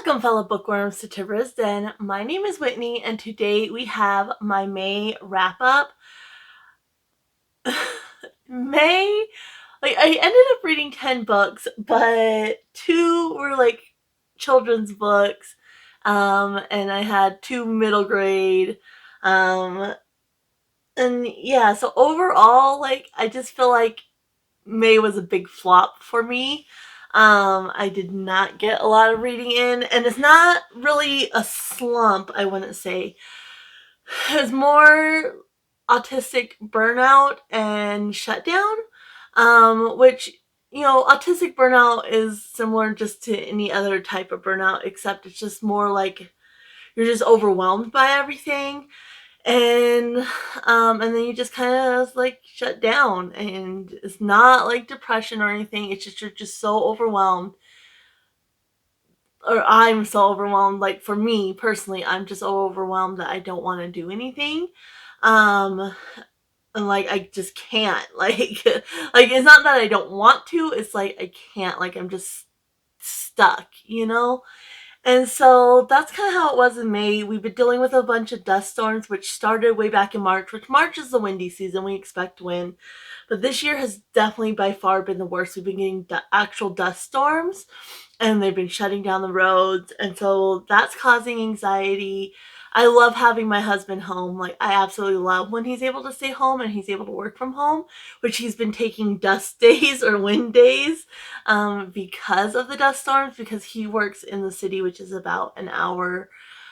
Welcome, fellow bookworms, to Tibra's Den. My name is Whitney, and today we have my May wrap-up. May, I ended up reading 10 books, but 2 were, children's books, and I had 2 middle grade, and yeah, so overall, I just feel like May was a big flop for me. I did not get a lot of reading in, and it's not really a slump, I wouldn't say. It's more Autistic Burnout and Shutdown, which, Autistic Burnout is similar just to any other type of burnout, except it's just more like you're just overwhelmed by everything. And then you just kind of shut down, and it's not like depression or anything. It's just you're just so overwhelmed, or I'm so overwhelmed. Like, for me personally, I'm just so overwhelmed that I don't want to do anything. Um, and I just can't. It's not that I don't want to. It's I can't. I'm just stuck. And so that's kind of how it was in May. We've been dealing with a bunch of dust storms, which started way back in March, which March is the windy season. We expect wind. But this year has definitely by far been the worst. We've been getting actual dust storms, and they've been shutting down the roads. And so that's causing anxiety. I love having my husband home. I absolutely love when he's able to stay home and he's able to work from home, which he's been taking dust days or wind days because of the dust storms, because he works in the city, which is about an hour,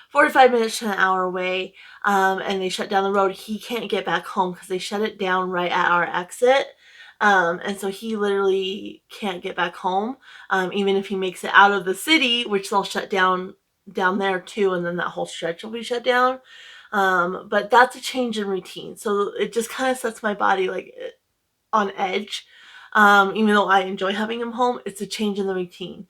45 minutes to an hour away, and they shut down the road. He can't get back home because they shut it down right at our exit. And so he literally can't get back home, even if he makes it out of the city, which they'll shut down there too, and then that whole stretch will be shut down. But that's a change in routine, so it just kind of sets my body on edge. Even though I enjoy having him home, it's a change in the routine.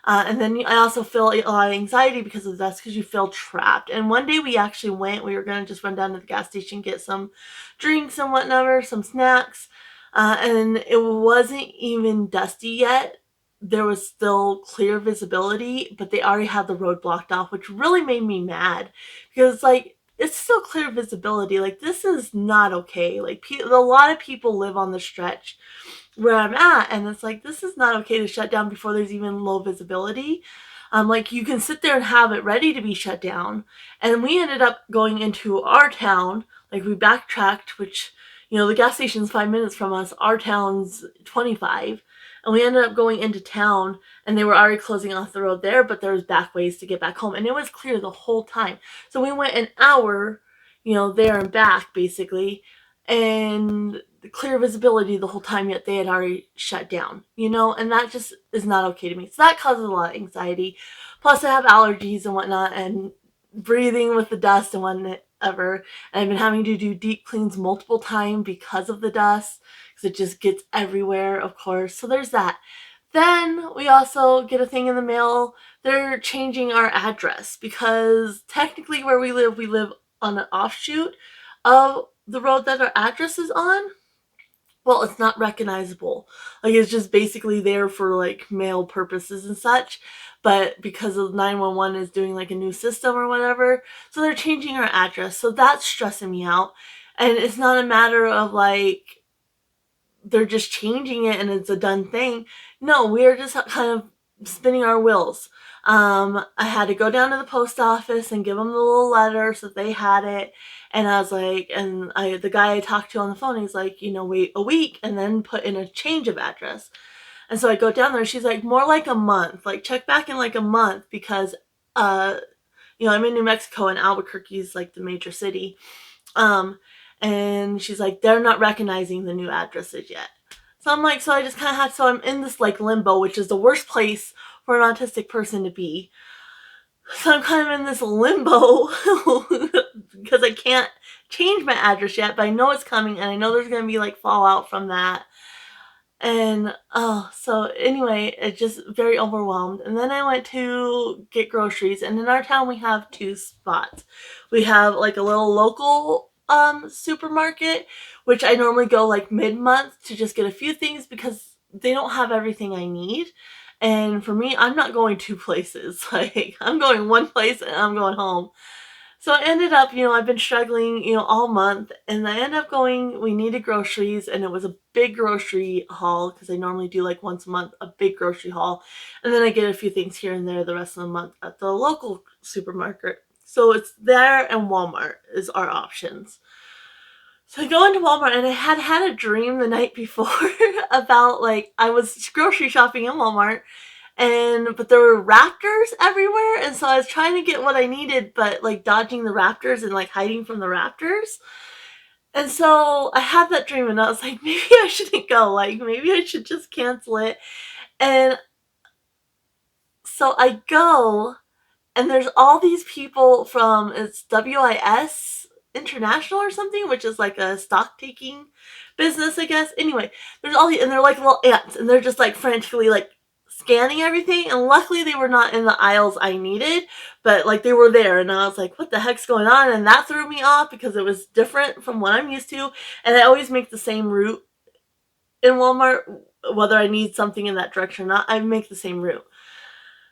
And then I also feel a lot of anxiety because of this, because you feel trapped. And one day we actually we were going to just run down to the gas station, get some drinks and whatnot, some snacks. And it wasn't even dusty yet. There was still clear visibility, but they already had the road blocked off, which really made me mad, because it's still clear visibility. This is not okay. A lot of people live on the stretch where I'm at, and it's this is not okay to shut down before there's even low visibility. You can sit there and have it ready to be shut down. And we ended up going into our town. We backtracked, which, the gas station's 5 minutes from us. Our town's 25. And we ended up going into town, and they were already closing off the road there, but there was back ways to get back home. And it was clear the whole time. So we went an hour, there and back, basically. And clear visibility the whole time, yet they had already shut down, and that just is not okay to me. So that causes a lot of anxiety. Plus I have allergies and whatnot, and breathing with the dust and whatever. And I've been having to do deep cleans multiple times because of the dust, because it just gets everywhere, of course. So there's that. Then we also get a thing in the mail. They're changing our address, because technically where we live on an offshoot of the road that our address is on. Well, it's not recognizable. It's just basically there for mail purposes and such. But because of 911 is doing a new system or whatever, so they're changing our address. So that's stressing me out. And it's not a matter of they're just changing it and it's a done thing. No, we're just kind of spinning our wheels. I had to go down to the post office and give them the little letter so they had it. And I was the guy I talked to on the phone, he's wait a week and then put in a change of address. And so I go down there, she's more like a month, check back in a month, because, I'm in New Mexico, and Albuquerque's the major city. And she's they're not recognizing the new addresses yet. So I'm so I just kind of had, so I'm in this limbo, which is the worst place for an autistic person to be. So I'm kind of in this limbo because I can't change my address yet, but I know it's coming, and I know there's going to be fallout from that. And so anyway, it's just very overwhelmed. And then I went to get groceries, and in our town we have 2 spots. We have a little local supermarket, which I normally go mid-month to just get a few things, because they don't have everything I need. And for me, I'm not going 2 places. Like, I'm going 1 place and I'm going home. So I ended up, I've been struggling, all month, and I ended up we needed groceries, and it was a big grocery haul, because I normally do like once a month, a big grocery haul, and then I get a few things here and there the rest of the month at the local supermarket. So it's there and Walmart is our options. So I go into Walmart, and I had a dream the night before about, like, I was grocery shopping in Walmart, but there were raptors everywhere, and so I was trying to get what I needed, but like dodging the raptors and like hiding from the raptors. And so I had that dream, and I was like, maybe I shouldn't go. Like, maybe I should just cancel it. And so I go, and there's all these people from, it's WIS International or something, which is like a stock taking business, I guess. Anyway, there's all these, and they're like little ants, and they're just like frantically like scanning everything, and luckily they were not in the aisles I needed, but like they were there, and I was like, what the heck's going on? And that threw me off because it was different from what I'm used to, and I always make the same route in Walmart, whether I need something in that direction or not, I make the same route.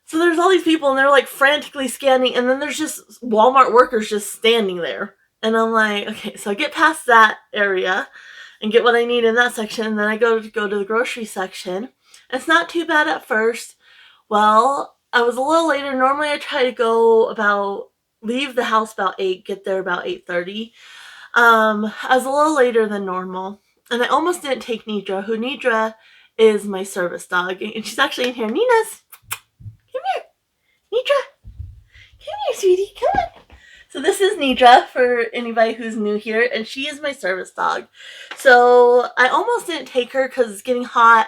So there's all these people, and they're like frantically scanning, and then there's just Walmart workers just standing there, and I'm like, okay, so I get past that area and get what I need in that section, and then I go to the grocery section. It's not too bad at first. Well, I was a little later. Normally I try to leave the house about 8, get there about 8:30. I was a little later than normal. And I almost didn't take Nidra, who Nidra is my service dog. And she's actually in here. Nina's, come here. Nidra, come here, sweetie, come on. So this is Nidra, for anybody who's new here, and she is my service dog. So I almost didn't take her because it's getting hot,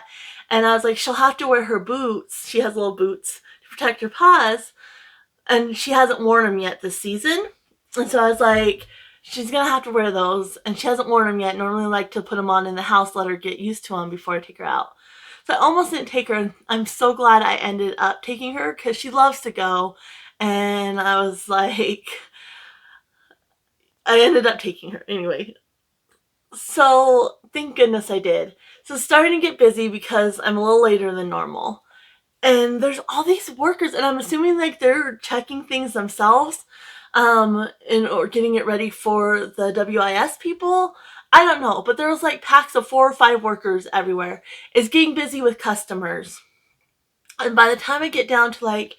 and I was like, she'll have to wear her boots. She has little boots to protect her paws, and she hasn't worn them yet this season. And so I was like, she's going to have to wear those, and she hasn't worn them yet. Normally I like to put them on in the house, let her get used to them before I take her out. So I almost didn't take her, and I'm so glad I ended up taking her because she loves to go, and I was like, I ended up taking her anyway. So thank goodness I did. So it's starting to get busy because I'm a little later than normal. And there's all these workers, and I'm assuming like they're checking things themselves, or getting it ready for the WIS people. I don't know, but there was like packs of 4 or 5 workers everywhere. It's getting busy with customers. And by the time I get down to like,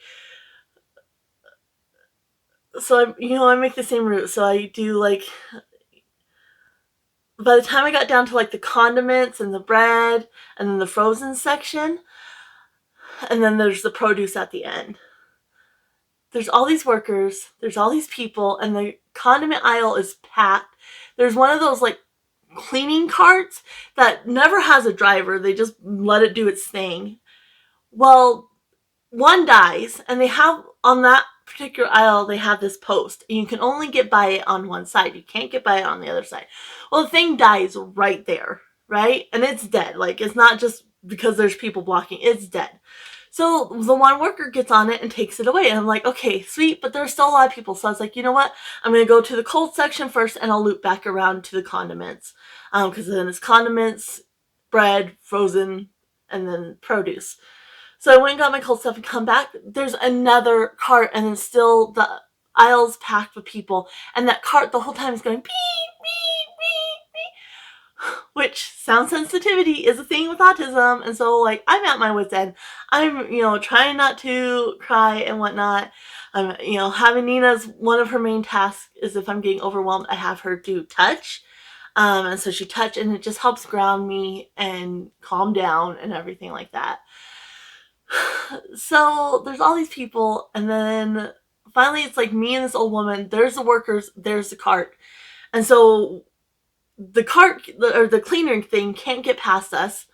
so I make the same route. So I do like, by the time I got down to like the condiments and the bread and then the frozen section, and then there's the produce at the end. There's all these workers, there's all these people, and the condiment aisle is packed. There's one of those like cleaning carts that never has a driver. They just let it do its thing. Well, one dies, and they have on that particular aisle, they have this post, and you can only get by it on one side. You can't get by it on the other side. Well, the thing dies right there, right? And it's dead. Like, it's not just because there's people blocking. It's dead. So the one worker gets on it and takes it away. And I'm like, okay, sweet, but there's still a lot of people. So I was like, you know what? I'm going to go to the cold section first, and I'll loop back around to the condiments. Because then it's condiments, bread, frozen, and then produce. So I went and got my cold stuff and come back. There's another cart, and then still the aisle's packed with people. And that cart the whole time is going beep, beep, beep, beep. Which sound sensitivity is a thing with autism. And so, like, I'm at my wit's end. I'm, trying not to cry and whatnot. I'm, having Nina's, one of her main tasks is if I'm getting overwhelmed, I have her do touch. And so she touch, and it just helps ground me and calm down and everything like that. So there's all these people, and then finally it's like me and this old woman. There's the workers, there's the cart. And so the cart, or the cleaner thing, can't get past us.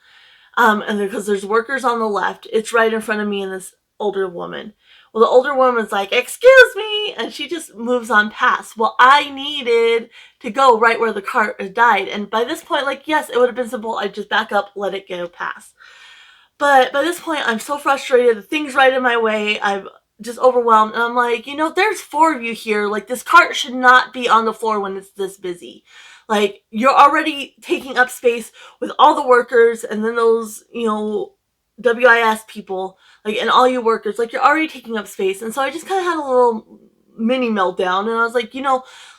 And because there's workers on the left, it's right in front of me and this older woman. Well, the older woman's like, excuse me, and she just moves on past. Well, I needed to go right where the cart died. And by this point, like, yes, it would have been simple. I'd just back up, let it go past. But by this point, I'm so frustrated. The thing's right in my way. I'm just overwhelmed. And I'm like, there's 4 of you here. Like, this cart should not be on the floor when it's this busy. Like, you're already taking up space with all the workers. And then those, WIS people, like, and all you workers, like, you're already taking up space. And so I just kind of had a little mini meltdown, and I was like,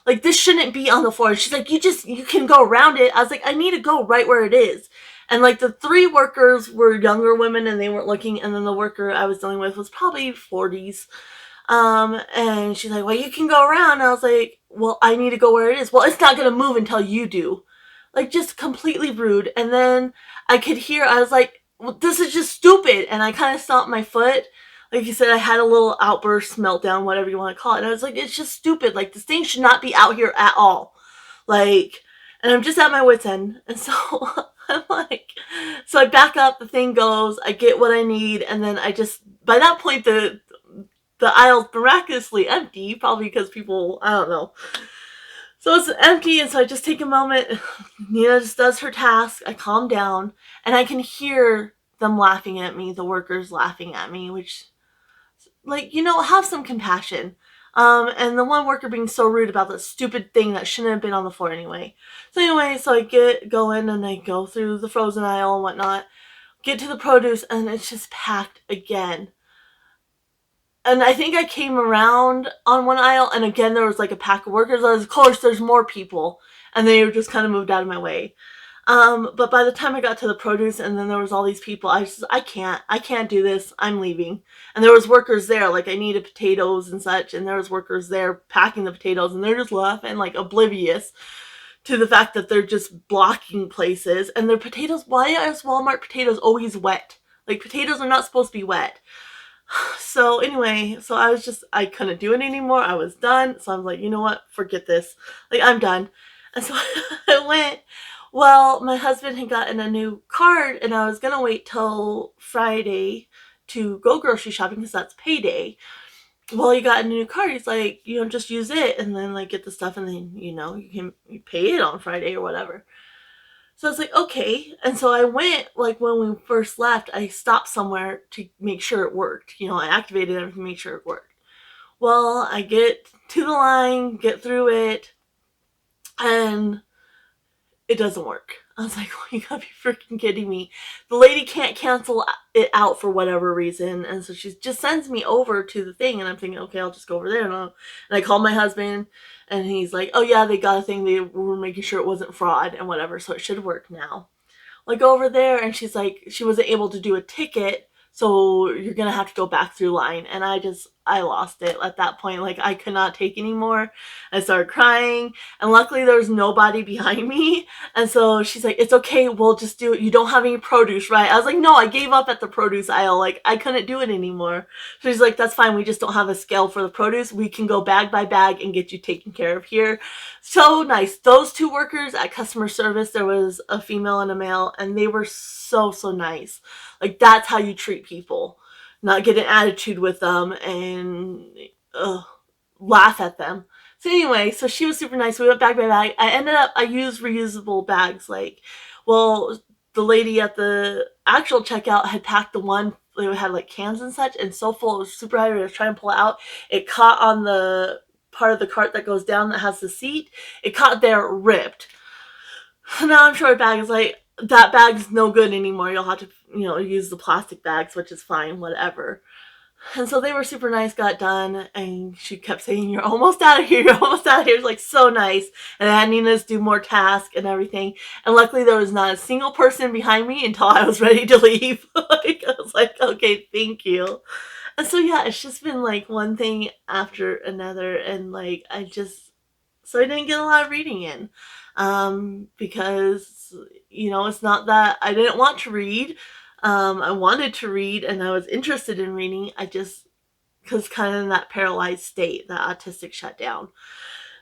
like, this shouldn't be on the floor. And she's like, you can go around it. I was like, I need to go right where it is. And like the 3 workers were younger women and they weren't looking, and then the worker I was dealing with was probably 40s. And she's like, well, you can go around. And I was like, well, I need to go where it is. Well, it's not going to move until you do. Like, just completely rude. And then I could hear, I was like, well, this is just stupid. And I kind of stomped my foot. Like you said, I had a little outburst, meltdown, whatever you want to call it. And I was like, it's just stupid. Like, this thing should not be out here at all. Like, and I'm just at my wit's end. And so I'm like, so I back up, the thing goes, I get what I need. And then I just, by that point, the aisle's miraculously empty, probably because people, I don't know. So it's empty, and so I just take a moment. Nina just does her task. I calm down, and I can hear them laughing at me, the workers laughing at me, which, like, have some compassion. And the one worker being so rude about this stupid thing that shouldn't have been on the floor anyway. So anyway, so I go in and I go through the frozen aisle and whatnot, get to the produce, and it's just packed again. And I think I came around on one aisle, and again there was like a pack of workers. Of course, there's more people, and they were just kind of moved out of my way. But by the time I got to the produce, and then there was all these people, I can't do this. I'm leaving. And there was workers there, like I needed potatoes and such, and there was workers there packing the potatoes, and they're just laughing, like oblivious to the fact that they're just blocking places. And their potatoes, why is Walmart potatoes always wet? Like, potatoes are not supposed to be wet. So anyway, so I couldn't do it anymore. I was done. So I was like, you know what? Forget this. Like, I'm done. And so I went. Well, my husband had gotten a new card, and I was going to wait till Friday to go grocery shopping because that's payday. Well, he got a new card. He's like, just use it and then like get the stuff, and then, you pay it on Friday or whatever. So I was like, okay. And so I went, like when we first left, I stopped somewhere to make sure it worked. I activated everything to make sure it worked. Well, I get to the line, get through it, and it doesn't work. I was like, oh, you gotta be freaking kidding me. The lady can't cancel it out for whatever reason. And so she just sends me over to the thing. And I'm thinking, okay, I'll just go over there. And I called my husband, and he's like, oh yeah, they got a thing. They were making sure it wasn't fraud and whatever. So it should work now. I go over there, and she's like, she wasn't able to do a ticket. So you're going to have to go back through line. And I lost it at that point. Like, I could not take anymore. I started crying, and luckily there was nobody behind me. And so she's like, it's okay, we'll just do it. You don't have any produce, right? I was like, no, I gave up at the produce aisle. Like, I couldn't do it anymore. So she's like, that's fine. We just don't have a scale for the produce. We can go bag by bag and get you taken care of here. So nice. Those 2 workers at customer service, there was a female and a male, and they were so nice. Like, that's how you treat people. Not get an attitude with them and laugh at them. So anyway, so she was super nice. We went bag by bag. I used reusable bags. Like, well, the lady at the actual checkout had packed the one, it had like cans and such, and so full, it was super heavy. I was trying to pull it out. It caught on the part of the cart that goes down that has the seat. It caught there, ripped. Now I'm sure bag is like, that bag's no good anymore. You'll have to, use the plastic bags, which is fine, whatever. And so they were super nice, got done, and she kept saying, you're almost out of here, you're almost out of here. It's like so nice. And I had Nina's do more tasks and everything. And luckily there was not a single person behind me until I was ready to leave. Like, I was like, okay, thank you. And so yeah, it's just been like one thing after another, and like so I didn't get a lot of reading in. Because, it's not that I didn't want to read. I wanted to read, and I was interested in reading. I just, because kind of in that paralyzed state, that autistic shutdown.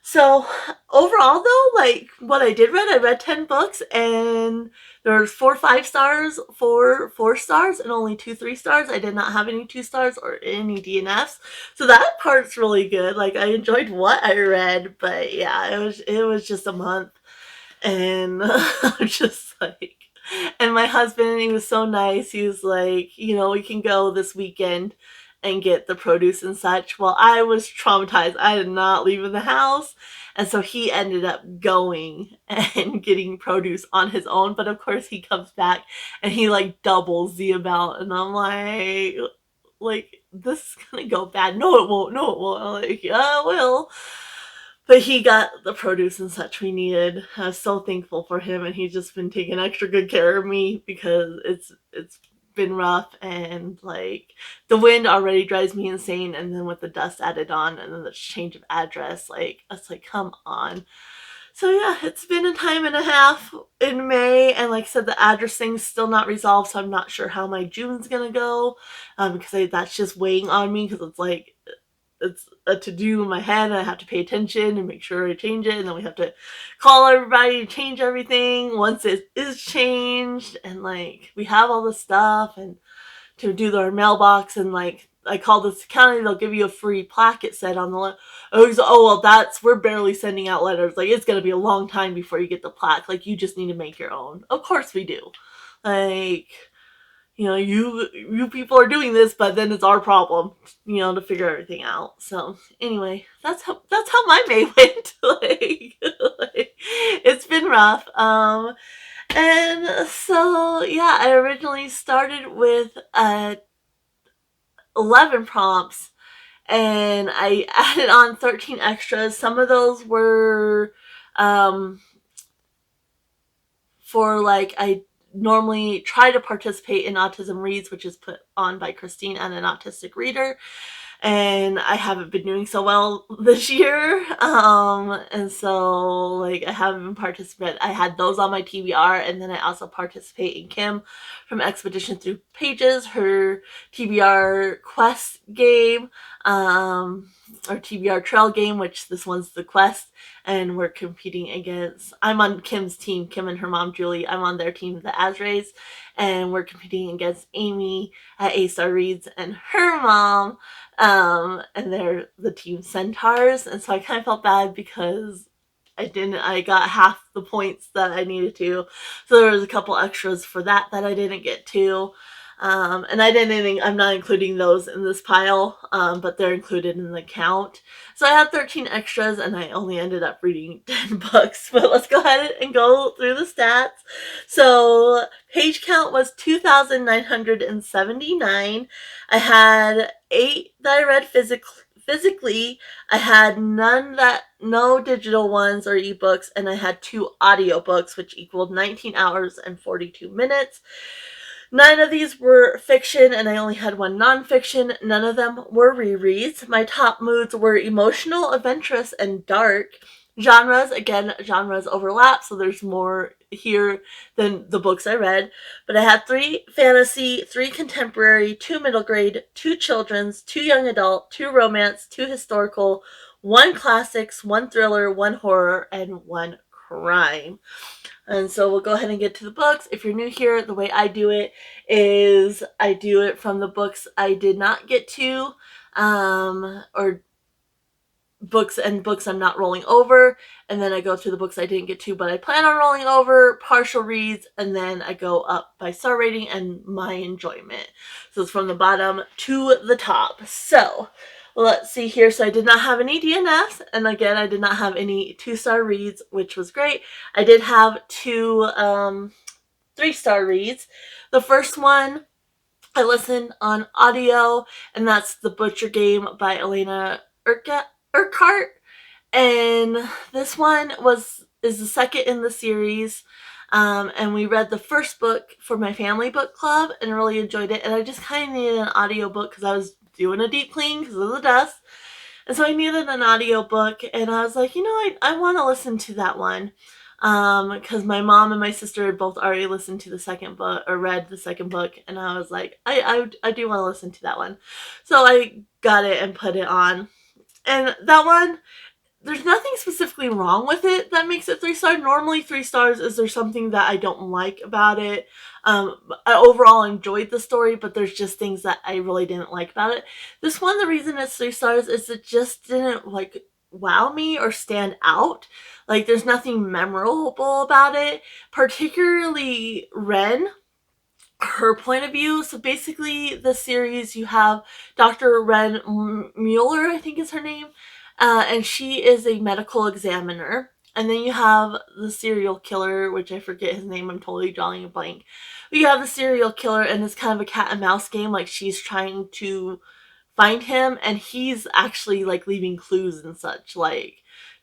So overall though, like what I read 10 books, and there's 4 5-stars, 4 stars, and only 2 3-stars. I did not have any 2 stars or any DNFs. So that part's really good. Like, I enjoyed what I read, but yeah, it was just a month. And I'm just like, and my husband, he was so nice. He was like, we can go this weekend. and get the produce and such. Well, I was traumatized. I did not leave the house. And so he ended up going and getting produce on his own. But of course he comes back and he like doubles the amount. And I'm like, this is gonna go bad. No, it won't. No, it won't. I'm like, yeah, it will. But he got the produce and such we needed. I was so thankful for him, and he's just been taking extra good care of me because it's been rough, and like the wind already drives me insane, and then with the dust added on, and then the change of address, like it's like, come on. So yeah, it's been a time and a half in May, and like I said, the address thing's still not resolved, so I'm not sure how my June's gonna go, because that's just weighing on me, because it's like it's a to-do in my head, and I have to pay attention and make sure I change it, and then we have to call everybody to change everything once it is changed, and like we have all this stuff, and to do our mailbox, and like I called this county, they'll give you a free plaque, it said on the oh well, we're barely sending out letters, like it's gonna be a long time before you get the plaque, like you just need to make your own. Of course we do. Like, you people are doing this, but then it's our problem, to figure everything out. So anyway, that's how my May went. like, it's been rough. And so yeah, I originally started with 11 prompts, and I added on 13 extras. Some of those were for like I normally try to participate in Autism Reads, which is put on by Christine and an autistic reader, and I haven't been doing so well this year, and so like I haven't been participating. I had those on my TBR, and then I also participate in Kim from Expedition Through Pages, her TBR quest game, or TBR trail game, which this one's the quest, and we're competing against, I'm on Kim's team, Kim and her mom Julie, I'm on their team, the Azrays, and we're competing against Amy at A-Star Reads and her mom, and they're the team Centaurs, and so I kind of felt bad because I got half the points that I needed to, so there was a couple extras for that I didn't get to. And I'm not including those in this pile, but they're included in the count. So I had 13 extras, and I only ended up reading 10 books, but let's go ahead and go through the stats. So page count was 2,979. I had 8 that I read physically. I had no digital ones or ebooks, and I had 2 audiobooks, which equaled 19 hours and 42 minutes. 9 of these were fiction, and I only had 1 nonfiction. None of them were rereads. My top moods were emotional, adventurous, and dark. Genres overlap, so there's more here than the books I read. But I had 3 fantasy, 3 contemporary, 2 middle grade, 2 children's, 2 young adult, 2 romance, 2 historical, 1 classics, 1 thriller, 1 horror, and 1 crime. And so we'll go ahead and get to the books. If you're new here, the way I do it is I do it from the books I did not get to, or books I'm not rolling over, and then I go through the books I didn't get to but I plan on rolling over, partial reads, and then I go up by star rating and my enjoyment. So it's from the bottom to the top. So let's see here. So I did not have any DNFs, and again, I did not have any 2-star reads, which was great. I did have 2 3-star reads. The first one I listened on audio, and that's The Butcher Game by Elena Urquhart. And this one is the second in the series. And we read the first book for my family book club and really enjoyed it. And I just kind of needed an audio book because I was doing a deep clean because of the dust. And so I needed an audio book, and I was like, I want to listen to that one. Because my mom and my sister had both already listened to the second book, or read the second book, and I was like, I do want to listen to that one. So I got it and put it on. And that one, there's nothing specifically wrong with it that makes it 3-star. Normally 3 stars is there's something that I don't like about it. I overall enjoyed the story, but there's just things that I really didn't like about it. This one, the reason it's 3 stars is it just didn't wow me or stand out. Like, there's nothing memorable about it. Particularly Ren. her point of view. So basically, the series, you have Dr. Ren Mueller, I think is her name, and she is a medical examiner. And then you have the serial killer, which I forget his name, I'm totally drawing a blank. But you have the serial killer, and it's kind of a cat and mouse game. Like, she's trying to find him, and he's actually like leaving clues and such, like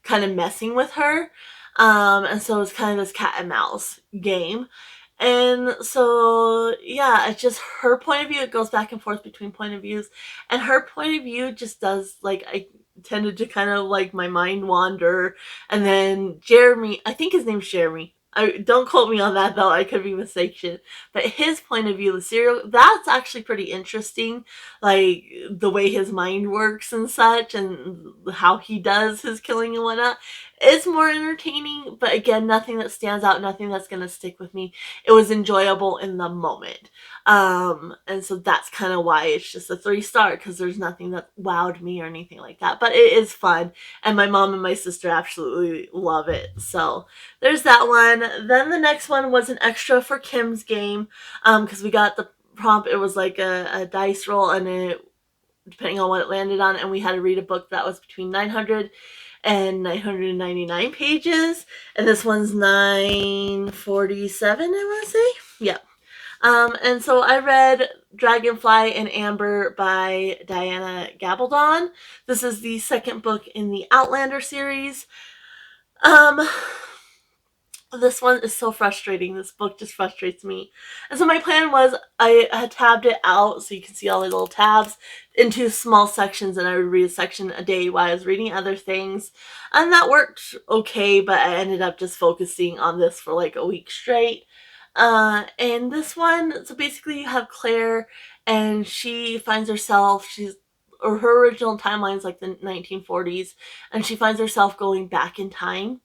kind of messing with her. And so it's kind of this cat and mouse game. And so, yeah, it's just her point of view. It goes back and forth between point of views. And her point of view just does, like, I tended to kind of, like, my mind wander. And then Jeremy, I think his name's Jeremy. Don't quote me on that, though. I could be mistaken. But his point of view, the serial, that's actually pretty interesting. Like, the way his mind works and such, and how he does his killing and whatnot. It's more entertaining, but again, nothing that stands out, nothing that's going to stick with me. It was enjoyable in the moment. And so that's kind of why it's just a 3-star, because there's nothing that wowed me or anything like that. But it is fun, and my mom and my sister absolutely love it. So there's that one. Then the next one was an extra for Kim's game, because we got the prompt. It was like a dice roll, and it, depending on what it landed on, and we had to read a book that was between 900 and 999 pages, and this one's 947, I want to say. Yeah. And so I read Dragonfly and Amber by Diana Gabaldon. This is the second book in the Outlander series. This one is so frustrating. This book just frustrates me. And so my plan was, I had tabbed it out so you can see all the little tabs into small sections, and I would read a section a day while I was reading other things. And that worked okay, but I ended up just focusing on this for like a week straight. And this one, so basically you have Claire, and she finds herself, or her original timeline is like the 1940s, and she finds herself going back in time.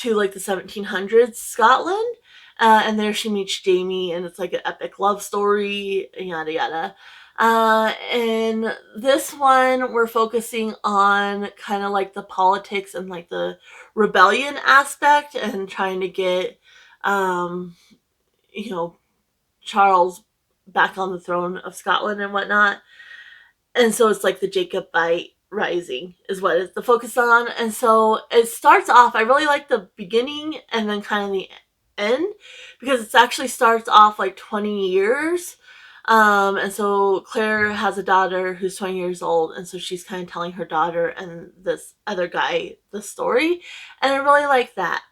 To like the 1700s Scotland, and there she meets Jamie, and it's like an epic love story, yada yada. And this one we're focusing on kind of like the politics and like the rebellion aspect, and trying to get you know, Charles back on the throne of Scotland and whatnot. And so it's like the Jacobite Rising is what it's the focus on. And so it starts off, I really like the beginning and then kind of the end, because it actually starts off like 20 years. And so Claire has a daughter who's 20 years old, and so she's kind of telling her daughter and this other guy the story. And I really like that.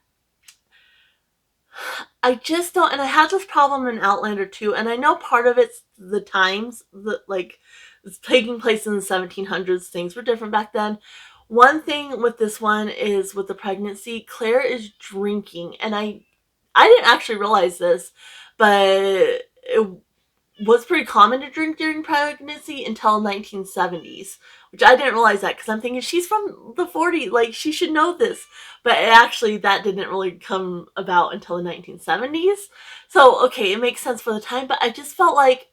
I just don't, and I had this problem in Outlander too, and I know part of it's the times, that like, it's taking place in the 1700s, things were different back then. One thing with this one is with the pregnancy, Claire is drinking, and I didn't actually realize this, but it was pretty common to drink during pregnancy until 1970s, which I didn't realize that, because I'm thinking she's from the 40s, like she should know this, but actually that didn't really come about until the 1970s. So okay, it makes sense for the time, but I just felt like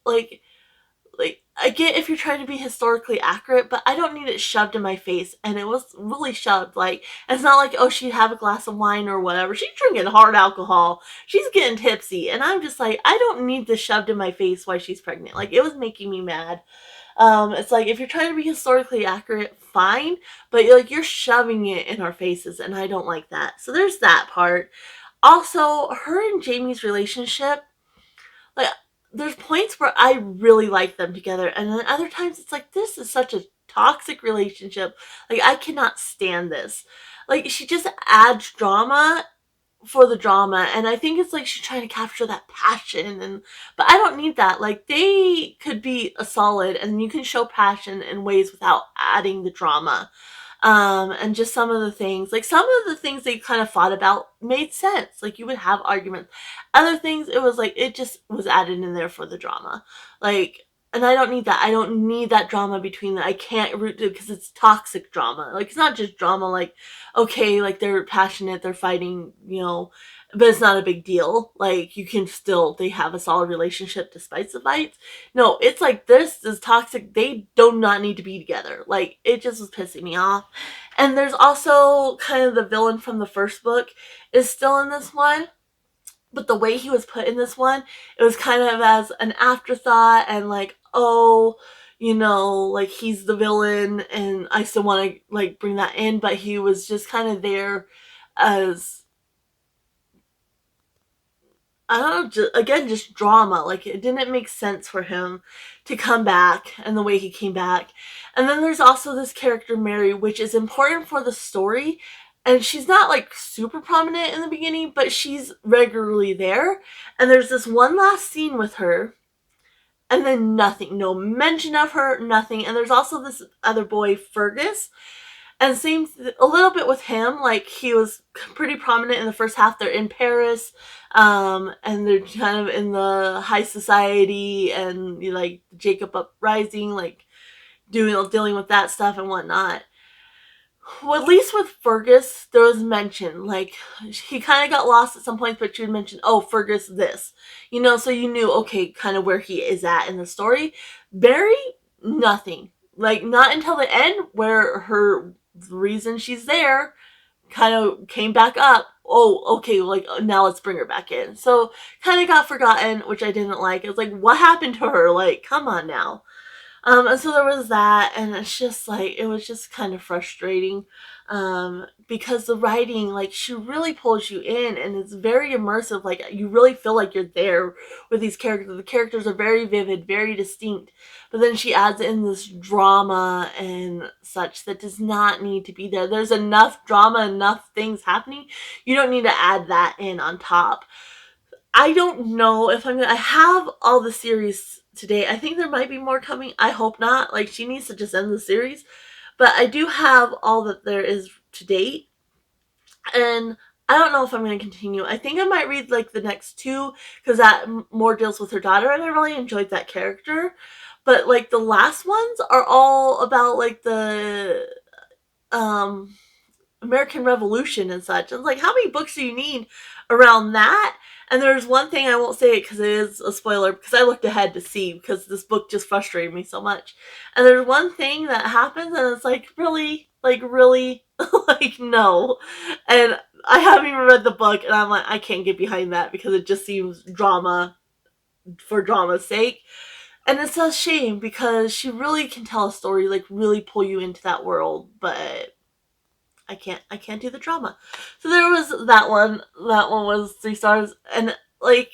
I get if you're trying to be historically accurate, but I don't need it shoved in my face, and it was really shoved. Like, it's not like, oh, she'd have a glass of wine or whatever. She's drinking hard alcohol. She's getting tipsy, and I'm just like, I don't need this shoved in my face while she's pregnant. Like, it was making me mad. It's like, if you're trying to be historically accurate, fine, but like, you're shoving it in our faces, and I don't like that. So there's that part. Also, her and Jamie's relationship, like, there's points where I really like them together, and then other times it's like, this is such a toxic relationship. Like, I cannot stand this. Like, she just adds drama for the drama, and I think it's like she's trying to capture that passion, but I don't need that. Like, they could be a solid, and you can show passion in ways without adding the drama. And just some of the things they kind of fought about made sense. Like, you would have arguments. Other things, it was like, it just was added in there for the drama. Like, and I don't need that. I don't need that drama between them. I can't root it, because it's toxic drama. Like, it's not just drama, like, okay, like, they're passionate, they're fighting, but it's not a big deal. Like, you can still, they have a solid relationship despite the fights. No, it's like, this is toxic. They do not need to be together. Like, it just was pissing me off. And there's also kind of the villain from the first book is still in this one. But the way he was put in this one, it was kind of as an afterthought and like, oh, like he's the villain and I still want to like bring that in, but he was just kind of there as, I don't know, just drama. Like, it didn't make sense for him to come back and the way he came back. And then there's also this character, Mary, which is important for the story. And she's not like super prominent in the beginning, but she's regularly there. And there's this one last scene with her, and then nothing. No mention of her, nothing. And there's also this other boy, Fergus. And same a little bit with him. Like, he was pretty prominent in the first half. They're in Paris, and they're kind of in the high society and like Jacob Uprising, like dealing with that stuff and whatnot. Well, at least with Fergus, there was mention. Like, he kind of got lost at some point, but you would mention, oh, Fergus this. So you knew, okay, kind of where he is at in the story. Barry, nothing. Like, not until the end where the reason she's there kind of came back up. Oh, okay, like, now let's bring her back in. So, kind of got forgotten, which I didn't like. It was like, what happened to her? Like, come on now. And so there was that, and it's just like, it was just kind of frustrating, because the writing, like, she really pulls you in, and it's very immersive. Like, you really feel like you're there with these characters. The characters are very vivid, very distinct, but then she adds in this drama and such that does not need to be there. There's enough drama, enough things happening. You don't need to add that in on top. I don't know if I have all the series today. I think there might be more coming. I hope not. Like, she needs to just end the series. But I do have all that there is to date. And I don't know if I'm going to continue. I think I might read like the next two, because that more deals with her daughter, and I really enjoyed that character. But like the last ones are all about like the American Revolution and such. I was like, how many books do you need around that? And there's one thing, I won't say it because it is a spoiler, because I looked ahead to see, because this book just frustrated me so much. And there's one thing that happens, and it's like, really? Like, really? Like, no. And I haven't even read the book, and I'm like, I can't get behind that, because it just seems drama for drama's sake. And it's a shame, because she really can tell a story, like, really pull you into that world, but I can't do the drama. So there was that one. That one was 3 stars. And like,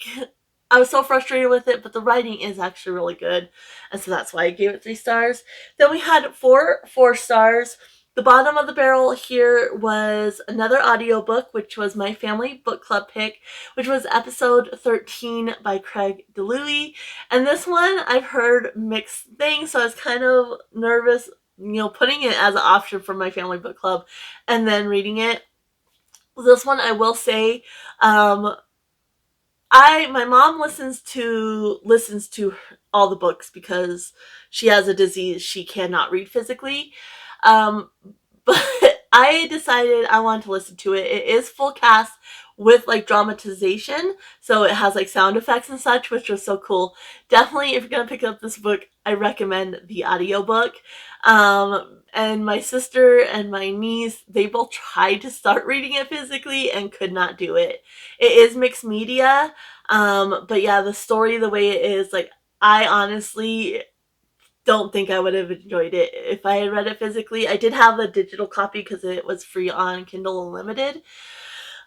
I was so frustrated with it, but the writing is actually really good. And so that's why I gave it 3 stars. Then we had 4 stars. The bottom of the barrel here was another audiobook, which was my family book club pick, which was episode 13 by Craig DiLouie. And this one I've heard mixed things, so I was kind of nervous, putting it as an option for my family book club and then reading it. This one, I will say, my mom listens to all the books because she has a disease. She cannot read physically. But I decided I wanted to listen to it. It is full cast with like dramatization, so it has like sound effects and such, which was so cool. Definitely, if you're gonna pick up this book, I recommend the audiobook. And my sister and my niece, they both tried to start reading it physically and could not do it. It is mixed media, but yeah, the story, the way it is, like, I honestly don't think I would have enjoyed it if I had read it physically. I did have a digital copy because it was free on Kindle Unlimited.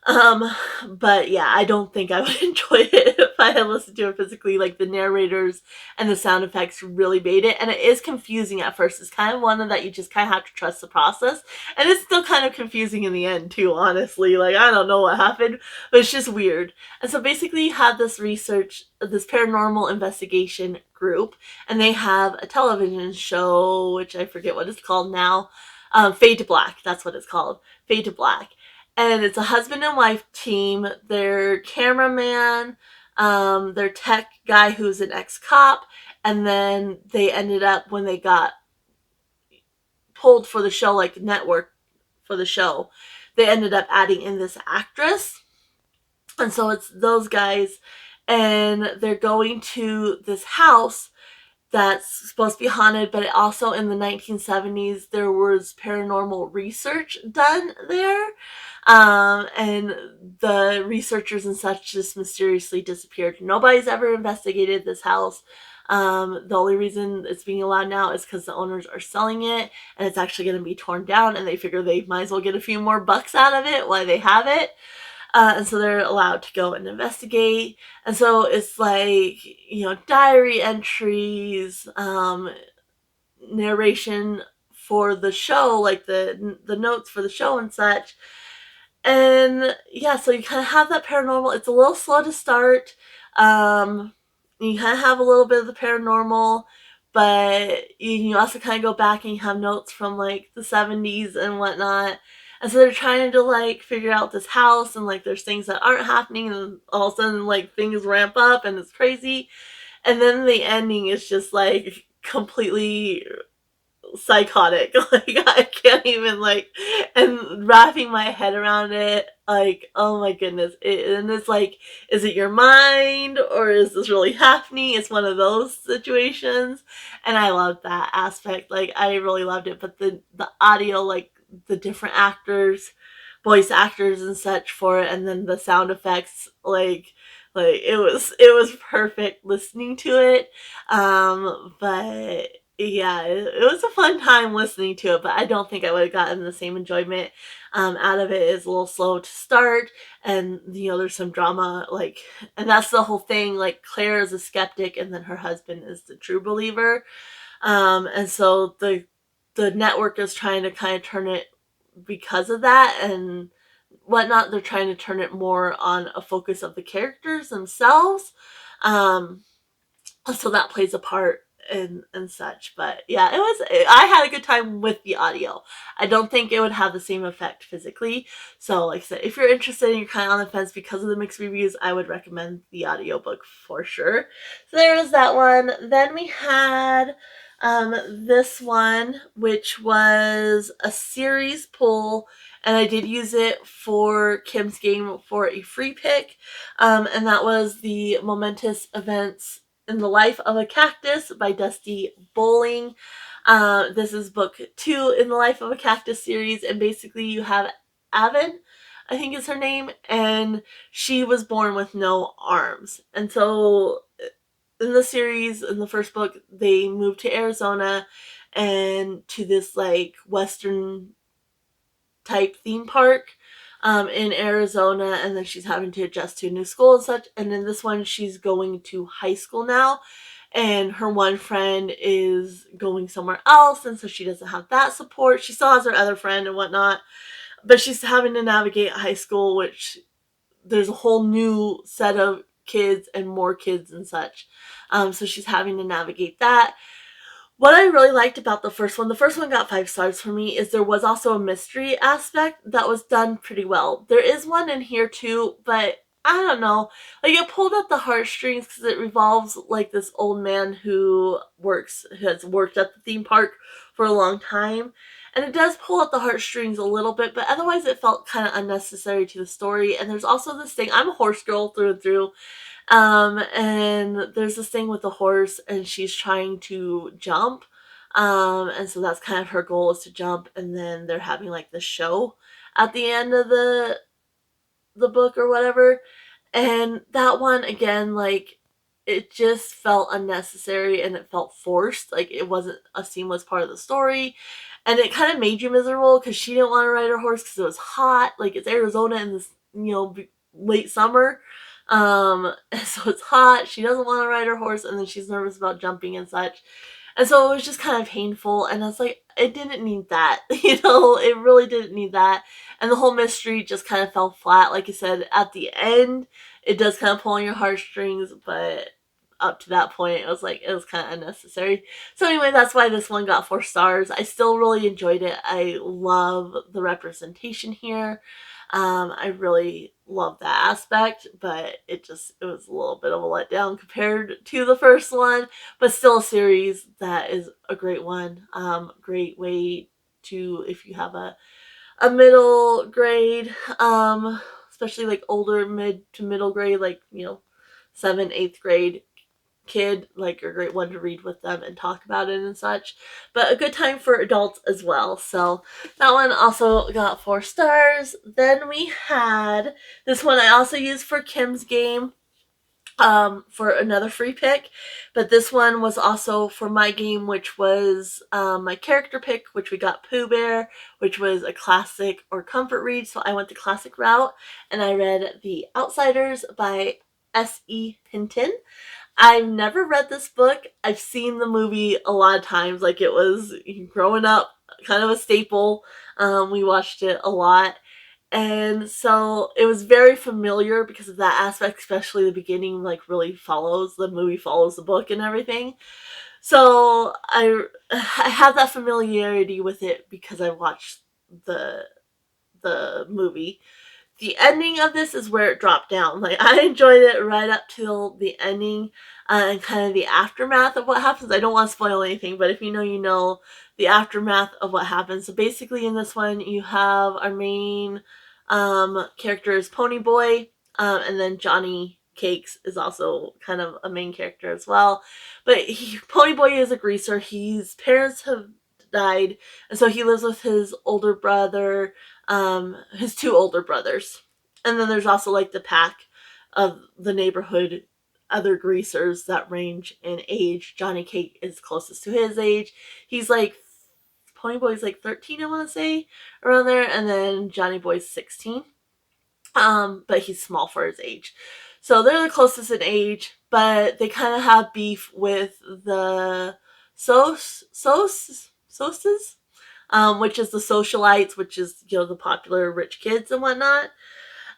But yeah, I don't think I would enjoy it if I had listened to it physically. Like, the narrators and the sound effects really made it, and it is confusing at first. It's kind of one that you just kind of have to trust the process, and it's still kind of confusing in the end too, honestly. Like, I don't know what happened, but it's just weird. And so basically you have this paranormal investigation group, and they have a television show, which I forget what it's called now. Fade to Black, that's what it's called. Fade to Black. And it's a husband and wife team. Their cameraman, their tech guy who's an ex-cop, and then they ended up, when they got pulled for the show, like network for the show, they ended up adding in this actress. And so it's those guys, and they're going to this house that's supposed to be haunted, but it also in the 1970s there was paranormal research done there, and the researchers and such just mysteriously disappeared. Nobody's ever investigated this house. The only reason it's being allowed now is because the owners are selling it, and it's actually going to be torn down, and they figure they might as well get a few more bucks out of it while they have it. And so they're allowed to go and investigate. And so it's like, diary entries, narration for the show, like the notes for the show and such. And yeah, so you kind of have that paranormal. It's a little slow to start. You kind of have a little bit of the paranormal, but you also kind of go back and you have notes from like the 70s and whatnot. And so they're trying to like figure out this house, and like there's things that aren't happening, and all of a sudden like things ramp up and it's crazy. And then the ending is just like completely psychotic. Like I can't even and wrapping my head around it. Like, oh my goodness. And it's like, is it your mind or is this really happening? It's one of those situations. And I loved that aspect. Like I really loved it. But the audio, like the different actors, voice actors and such for it, and then the sound effects, like it was perfect listening to it. But yeah, it was a fun time listening to it, but I don't think I would have gotten the same enjoyment out of it. It's a little slow to start, and there's some drama, and that's the whole thing. Like Claire is a skeptic, and then her husband is the true believer, and so the network is trying to kind of turn it because of that and whatnot. They're trying to turn it more on a focus of the characters themselves. Um, so that plays a part and such. But yeah, I had a good time with the audio. I don't think it would have the same effect physically. So like I said, if you're interested and you're kind of on the fence because of the mixed reviews, I would recommend the audiobook for sure. So there was that one. Then we had this one, which was a series pull, and I did use it for Kim's game for a free pick, and that was the Momentous Events in the Life of a Cactus by Dusti Bowling. This is book 2 in the Life of a Cactus series, and basically you have Avon, I think is her name, and she was born with no arms. And so in the series, in the first book, they moved to Arizona and to this like Western type theme park in Arizona, and then she's having to adjust to a new school and such. And in this one, she's going to high school now, and her one friend is going somewhere else, and so she doesn't have that support. She still has her other friend and whatnot, but she's having to navigate high school, which there's a whole new set of kids and more kids and such. So she's having to navigate that. What I really liked about the first one got 5 stars for me, is there was also a mystery aspect that was done pretty well. There is one in here too, but I don't know. Like it pulled at the heartstrings because it revolves like this old man who has worked at the theme park for a long time. And it does pull at the heartstrings a little bit, but otherwise it felt kind of unnecessary to the story. And there's also this thing, I'm a horse girl through and through. And there's this thing with the horse, and she's trying to jump. And so that's kind of her goal, is to jump, and then they're having like the show at the end of the book or whatever. And that one again, like it just felt unnecessary and it felt forced. Like it wasn't a seamless part of the story. And it kind of made you miserable because she didn't want to ride her horse because it was hot. Like it's Arizona in this, late summer. So it's hot. She doesn't want to ride her horse, and then she's nervous about jumping and such. And so it was just kind of painful, and I was like, it didn't need that. It really didn't need that. And the whole mystery just kind of fell flat. Like you said, at the end, it does kind of pull on your heartstrings, but up to that point, it was kind of unnecessary. So anyway, that's why this one got 4 stars. I still really enjoyed it. I love the representation here. I really love that aspect, but it was a little bit of a letdown compared to the first one, but still a series that is a great one. Great way to, if you have a middle grade, especially like older mid to middle grade, like, 7th, 8th grade kid, like a great one to read with them and talk about it and such, but a good time for adults as well. So that one also got 4 stars. Then we had this one I also used for Kim's game, for another free pick, but this one was also for my game, which was my character pick, which we got Pooh Bear, which was a classic or comfort read. So I went the classic route and I read The Outsiders by S.E. Hinton. I've never read this book. I've seen the movie a lot of times. Like, it was growing up kind of a staple. We watched it a lot. And so it was very familiar because of that aspect, especially the beginning, like really follows the movie, follows the book and everything. So I have that familiarity with it because I watched the the movie. The ending of this is where it dropped down. Like, I enjoyed it right up till the ending, and kind of the aftermath of what happens. I don't want to spoil anything, but if you know, you know the aftermath of what happens. So basically, in this one, you have our main character is Pony Boy, and then Johnny Cakes is also kind of a main character as well. But Pony Boy is a greaser. His parents have died, and so he lives with his older brother, his 2 older brothers. And then there's also like the pack of the neighborhood other greasers that range in age. Johnny Cake is closest to his age. He's like, Pony Boy's like 13, I want to say, around there, and then Johnny Boy's 16. But he's small for his age. So they're the closest in age, but they kind of have beef with the Soses, which is the socialites, which is, you know, the popular rich kids and whatnot.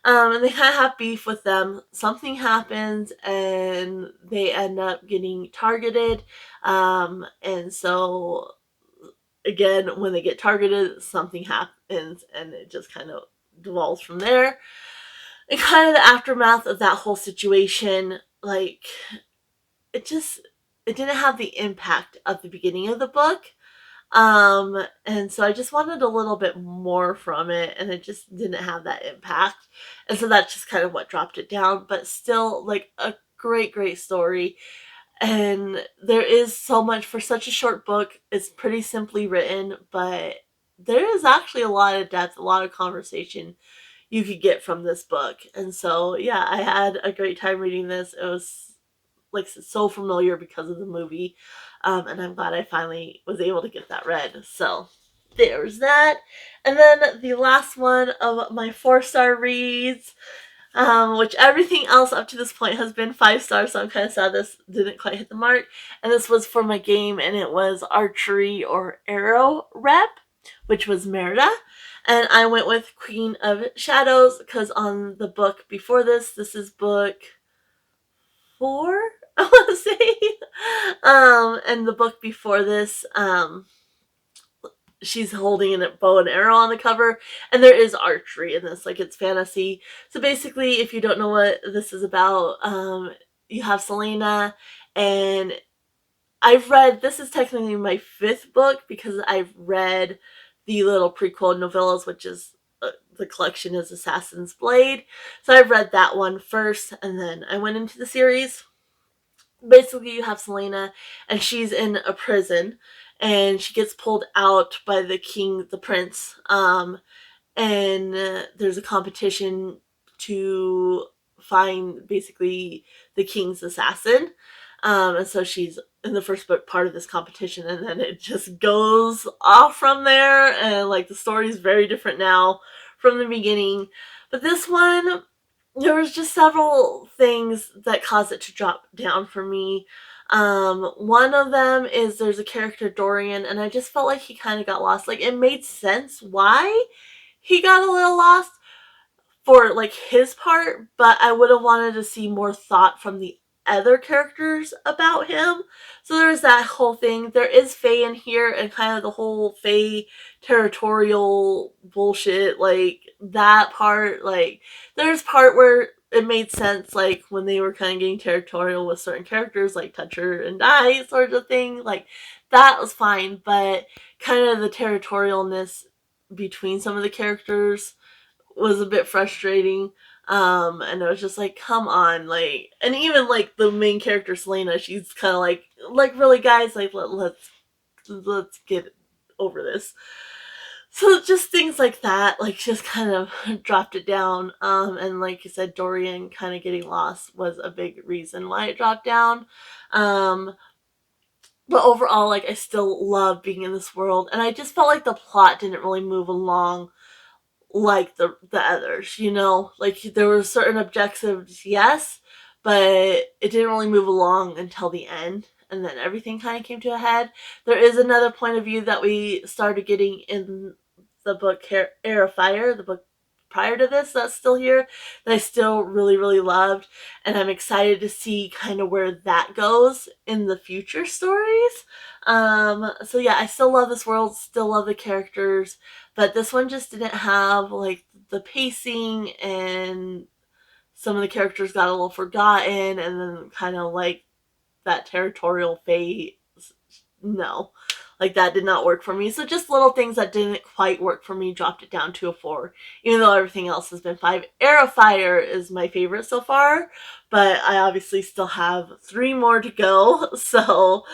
And they kind of have beef with them. Something happens and they end up getting targeted. And so, again, when they get targeted, something happens and it just kind of devolves from there. And kind of the aftermath of that whole situation, like, it didn't have the impact of the beginning of the book. And so I just wanted a little bit more from it, and it just didn't have that impact. And so that's just kind of what dropped it down, but still, like, a great, great story. And there is so much for such a short book. It's pretty simply written, but there is actually a lot of depth, a lot of conversation you could get from this book. And so, yeah, I had a great time reading this. It was, like, so familiar because of the movie, and I'm glad I finally was able to get that read. So there's that. And then the last one of my 4-star reads, which everything else up to this point has been 5 stars, so I'm kind of sad this didn't quite hit the mark. And this was for my game, and it was archery or arrow rep, which was Merida. And I went with Queen of Shadows because on the book before this is book 4, I want to say. And the book before this, she's holding a bow and arrow on the cover, and there is archery in this. Like, it's fantasy. So basically, if you don't know what this is about, you have Selena, and this is technically my 5th book because I've read the little prequel novellas, which is the collection is Assassin's Blade. So I've read that one first, and then I went into the series. Basically, you have Selena, and she's in a prison, and she gets pulled out by the king, the prince, and there's a competition to find basically the king's assassin. And so she's in the first book part of this competition, and then it just goes off from there, and like the story is very different now from the beginning. But this one, there was just several things that caused it to drop down for me. One of them is there's a character, Dorian, and I just felt like he kind of got lost. Like, it made sense why he got a little lost for, like, his part, but I would have wanted to see more thought from the other characters about him. So there's that whole thing. There is Fae in here, and kind of the whole Fae territorial bullshit, like, that part. Like, there's part where it made sense, like, when they were kind of getting territorial with certain characters, like Toucher and Die sort of thing. Like, that was fine, but kind of the territorialness between some of the characters was a bit frustrating. And it was just like, come on, like, and even like the main character Selena, she's kind of like really guys, like let's get over this. So just things like that, like just kind of dropped it down. And like you said, Dorian kind of getting lost was a big reason why it dropped down. Um, but overall, like I still love being in this world, and I just felt like the plot didn't really move along like the others, you know? Like there were certain objectives, yes, but it didn't really move along until the end. And then everything kind of came to a head. There is another point of view that we started getting in the book Air of Fire, the book prior to this that's still here, that I still really, really loved. And I'm excited to see kind of where that goes in the future stories. So yeah, I still love this world, still love the characters, but this one just didn't have like the pacing, and some of the characters got a little forgotten, and then kind of like that territorial phase. No, like that did not work for me. So just little things that didn't quite work for me dropped it down to a 4, even though everything else has been 5. Air of Fire is my favorite so far, but I obviously still have 3 more to go. So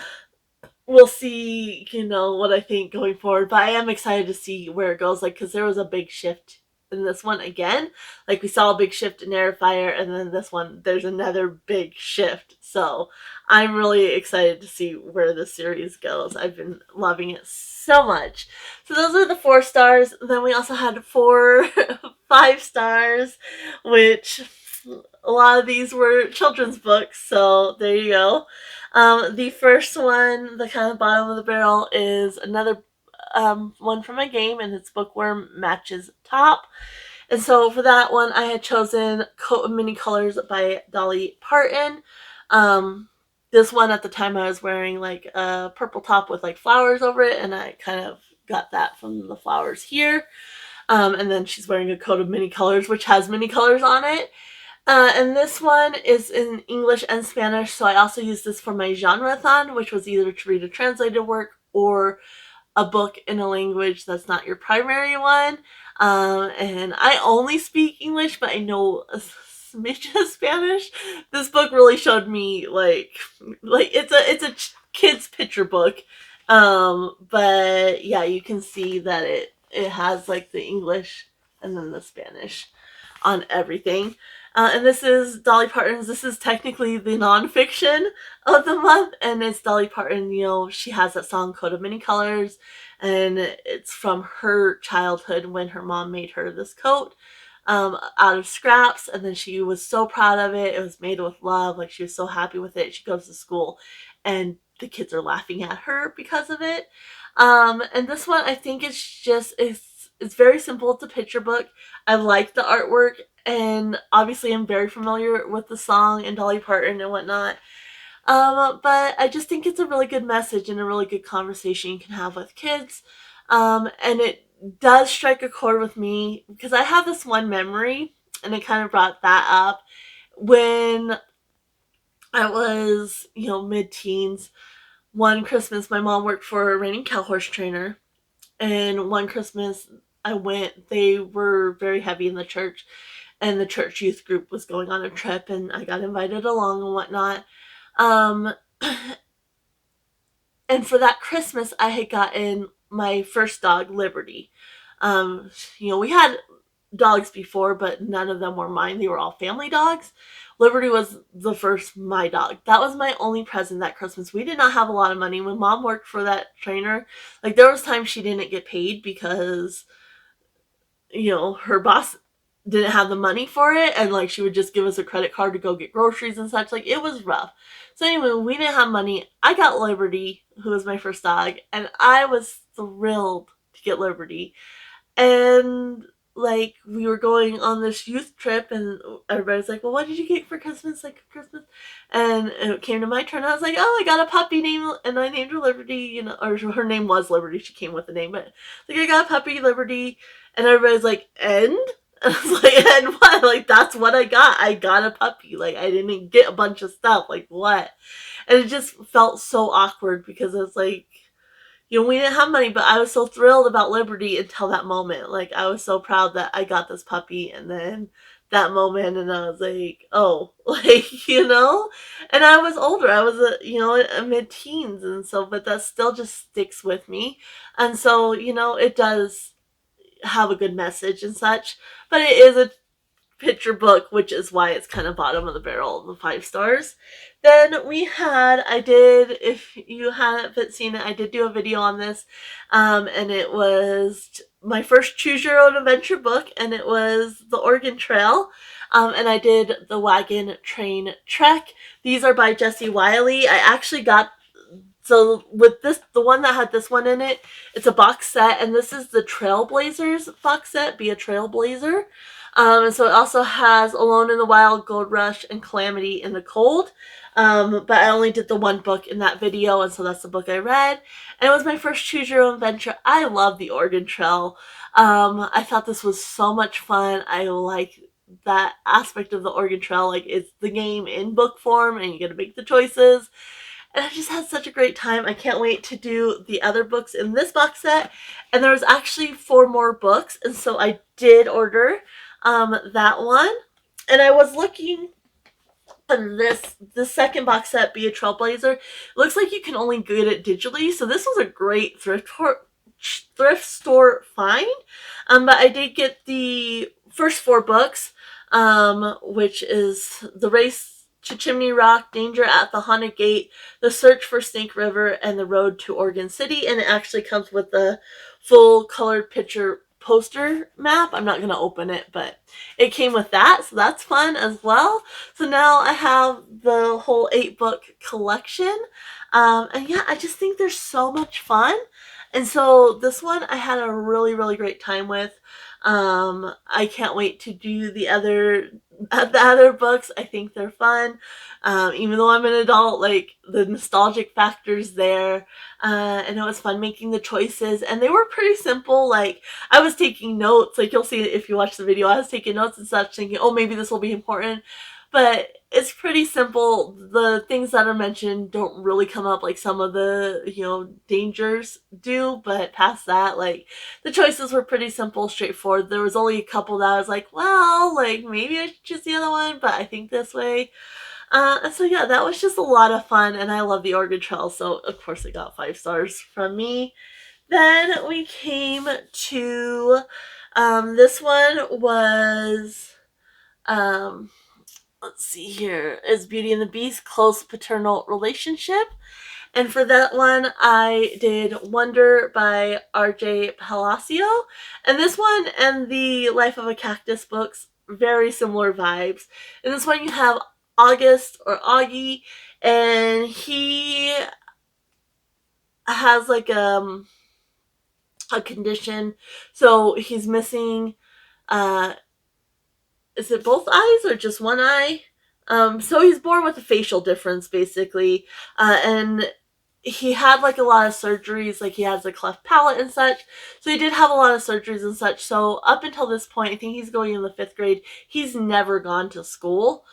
we'll see, you know, what I think going forward. But I am excited to see where it goes, like, because there was a big shift in this one again. Like, we saw a big shift in Air Fire, and then this one, there's another big shift. So I'm really excited to see where this series goes. I've been loving it so much. So those are the 4 stars. Then we also had 4 5 stars, which a lot of these were children's books. So there you go. The first one, the kind of bottom of the barrel, is another one from my game, and it's Bookworm Matches Top. And so for that one, I had chosen Coat of Many Colors by Dolly Parton. This one, at the time, I was wearing like a purple top with like flowers over it, and I kind of got that from the flowers here. And then she's wearing a coat of many colors, which has many colors on it. And this one is in English and Spanish, so I also used this for my genre-thon, which was either to read a translated work or a book in a language that's not your primary one. And I only speak English, but I know a smidge of Spanish. This book really showed me like it's a kid's picture book. But yeah, you can see that it has like the English and then the Spanish on everything. And this is Dolly Parton's. This is technically the nonfiction of the month, and it's Dolly Parton. You know, she has that song "Coat of Many Colors," and it's from her childhood when her mom made her this coat out of scraps, and then she was so proud of it. It was made with love. Like, she was so happy with it. She goes to school, and the kids are laughing at her because of it. And this one, I think it's very simple. It's a picture book. I like the artwork, and obviously I'm very familiar with the song and Dolly Parton and whatnot. But I just think it's a really good message and a really good conversation you can have with kids. And it does strike a chord with me because I have this one memory, and it kind of brought that up when I was, you know, mid-teens. One Christmas, my mom worked for a reining cow horse trainer, and one Christmas I went. They were very heavy in the church, and the church youth group was going on a trip, and I got invited along and whatnot. Um, and for that Christmas, I had gotten my first dog, Liberty. You know, we had dogs before, but none of them were mine. They were all family dogs. Liberty was the first my dog. That was my only present that Christmas. We did not have a lot of money. When mom worked for that trainer, like, there was times she didn't get paid because, you know, her boss didn't have the money for it, and like she would just give us a credit card to go get groceries and such. Like, it was rough. So anyway, we didn't have money. I got Liberty, who was my first dog, and I was thrilled to get Liberty. And like, we were going on this youth trip, and everybody's like, well, what did you get for Christmas? Like, Christmas? And it came to my turn. I was like, oh, I got a puppy name, and I named her Liberty, you know, or her name was Liberty. She came with a name, but like, I got a puppy, Liberty. And everybody's like, and? And I was like, and what? Like, that's what I got. I got a puppy. Like, I didn't get a bunch of stuff. Like, what? And it just felt so awkward because it's like, you know, we didn't have money, but I was so thrilled about Liberty until that moment. Like, I was so proud that I got this puppy, and then that moment, and I was like, oh, like, and I was older. I was a mid-teens, and so, but that still just sticks with me. And so, it does have a good message and such, but it is a picture book, which is why it's kind of bottom of the barrel of the 5 stars. Then if you haven't seen it, I did do a video on this, and it was my first choose your own adventure book, and it was The Oregon Trail, and I did the Wagon Train Trek. These are by Jessie Wiley. I actually got, so with this, the one that had this one in it, it's a box set, and this is the Trailblazers box set, Be a Trailblazer. And so it also has Alone in the Wild, Gold Rush, and Calamity in the Cold. But I only did the one book in that video, and so that's the book I read. And it was my first choose your own adventure. I love the Oregon Trail. I thought this was so much fun. I like that aspect of the Oregon Trail. Like, it's the game in book form, and you get to make the choices. And I just had such a great time. I can't wait to do the other books in this box set. And there was actually 4 more books, and so I did order that one. And I was looking at the second box set, Be a Trailblazer. It looks like you can only get it digitally, so this was a great thrift store find. But I did get the first 4 books, which is The Race to Chimney Rock, Danger at the Haunted Gate, The Search for Snake River, and The Road to Oregon City. And it actually comes with the full colored picture poster map. I'm not going to open it, but it came with that, so that's fun as well. So now I have the whole 8-book collection. And yeah, I just think they're so much fun. And so this one I had a really, really great time with. I can't wait to do the other books. I think they're fun. Even though I'm an adult, like, the nostalgic factors there. And it was fun making the choices, and they were pretty simple. Like, I was taking notes, like, you'll see if you watch the video, I was taking notes and such, thinking, oh, maybe this will be important. But it's pretty simple. The things that are mentioned don't really come up like some of the, dangers do, but past that, like, the choices were pretty simple, straightforward. There was only a couple that I was like, well, like, maybe I should choose the other one, but I think this way. And so yeah, that was just a lot of fun, and I love the Oregon Trail, so of course it got 5 stars from me. Then we came to, this one was, let's see here, is Beauty and the Beast, Close Paternal Relationship. And for that one, I did Wonder by R.J. Palacio. And this one and the Life of a Cactus books, very similar vibes. In this one, you have August, or Augie, and he has like a condition. So he's missing, is it both eyes or just one eye? So he's born with a facial difference, basically. And he had like a lot of surgeries, like he has a cleft palate and such. So he did have a lot of surgeries and such. So up until this point, I think he's going in the 5th grade. He's never gone to school.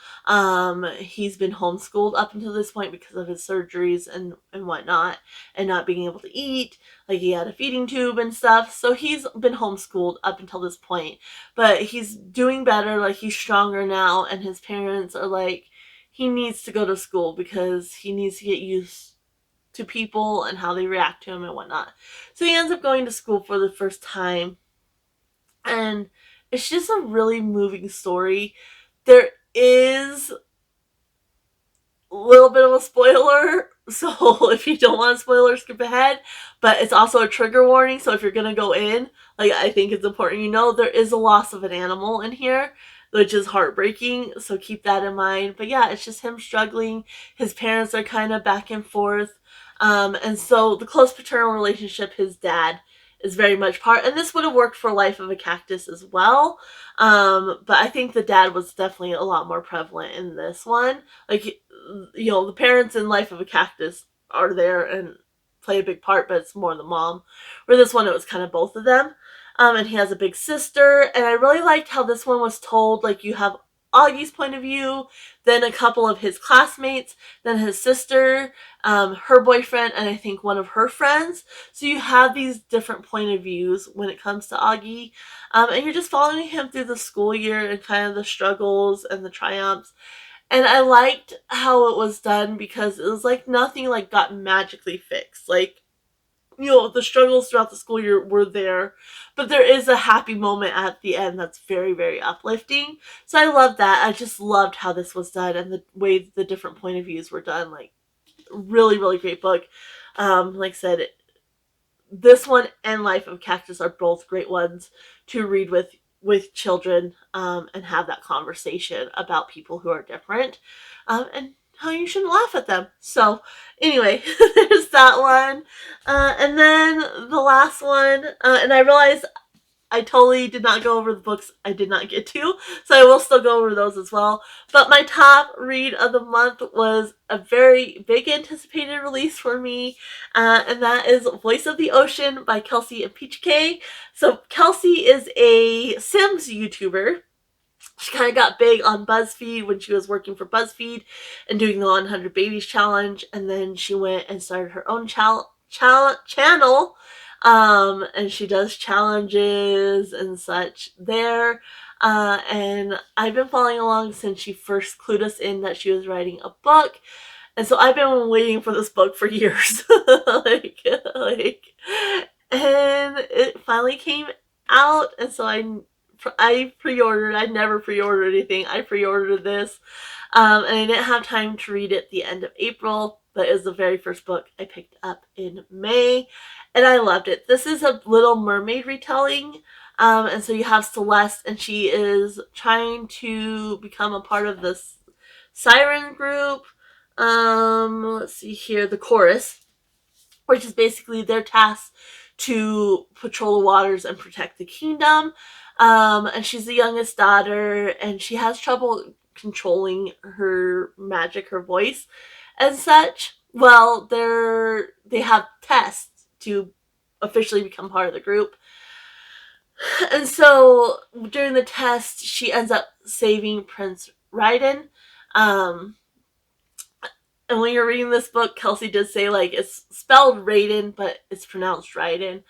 He's been homeschooled up until this point because of his surgeries and whatnot, and not being able to eat. Like, he had a feeding tube and stuff. So he's been homeschooled up until this point. But he's doing better. Like, he's stronger now. And his parents are like, he needs to go to school because he needs to get used to people and how they react to him and whatnot. So he ends up going to school for the first time. And it's just a really moving story. There is a little bit of a spoiler, so if you don't want a spoiler, skip ahead. But it's also a trigger warning, so if you're going to go in, like, I think it's important there is a loss of an animal in here, which is heartbreaking, so keep that in mind. But yeah, it's just him struggling. His parents are kind of back and forth. And so the close paternal relationship, his dad is very much part, and this would have worked for Life of a Cactus as well. But I think the dad was definitely a lot more prevalent in this one. Like, the parents in Life of a Cactus are there and play a big part, but it's more the mom. Where this one, it was kind of both of them. And he has a big sister, and I really liked how this one was told. Like, you have Augie's point of view, then a couple of his classmates, then his sister, her boyfriend, and I think one of her friends. So you have these different point of views when it comes to Augie, and you're just following him through the school year and kind of the struggles and the triumphs. And I liked how it was done because it was like nothing like got magically fixed. Like, the struggles throughout the school year were there, but there is a happy moment at the end that's very, very uplifting. So I love that. I just loved how this was done and the way the different point of views were done. Like, really, really great book. Like I said, this one and Life of Cactus are both great ones to read with children, and have that conversation about people who are different, and how you shouldn't laugh at them. So anyway, there's that one. And then the last one, and I realized I totally did not go over the books I did not get to, so I will still go over those as well. But my top read of the month was a very big anticipated release for me, and that is Voice of the Ocean by Kelsey and Impicciche. So Kelsey is a Sims YouTuber. She kind of got big on BuzzFeed when she was working for BuzzFeed and doing the 100 Babies Challenge, and then she went and started her own channel, and she does challenges and such there. And I've been following along since she first clued us in that she was writing a book. And so I've been waiting for this book for years. like, and it finally came out, and so I pre-ordered. I never pre-ordered anything. I pre-ordered this, and I didn't have time to read it at the end of April, but it was the very first book I picked up in May, and I loved it. This is a Little Mermaid retelling, and so you have Celeste, and she is trying to become a part of this siren group. Let's see here, the chorus, which is basically their task to patrol the waters and protect the kingdom. And she's the youngest daughter, and she has trouble controlling her magic, her voice, and such. Well, they have tests to officially become part of the group. And so during the test, she ends up saving Prince Raiden. And when you're reading this book, Kelsey did say, like, it's spelled Raiden, but it's pronounced Raiden,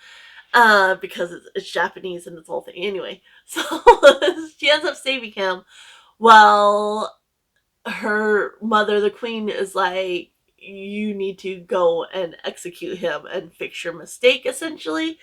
because it's Japanese and it's the whole thing. Anyway, so she ends up saving him while her mother, the queen, is like, you need to go and execute him and fix your mistake, essentially.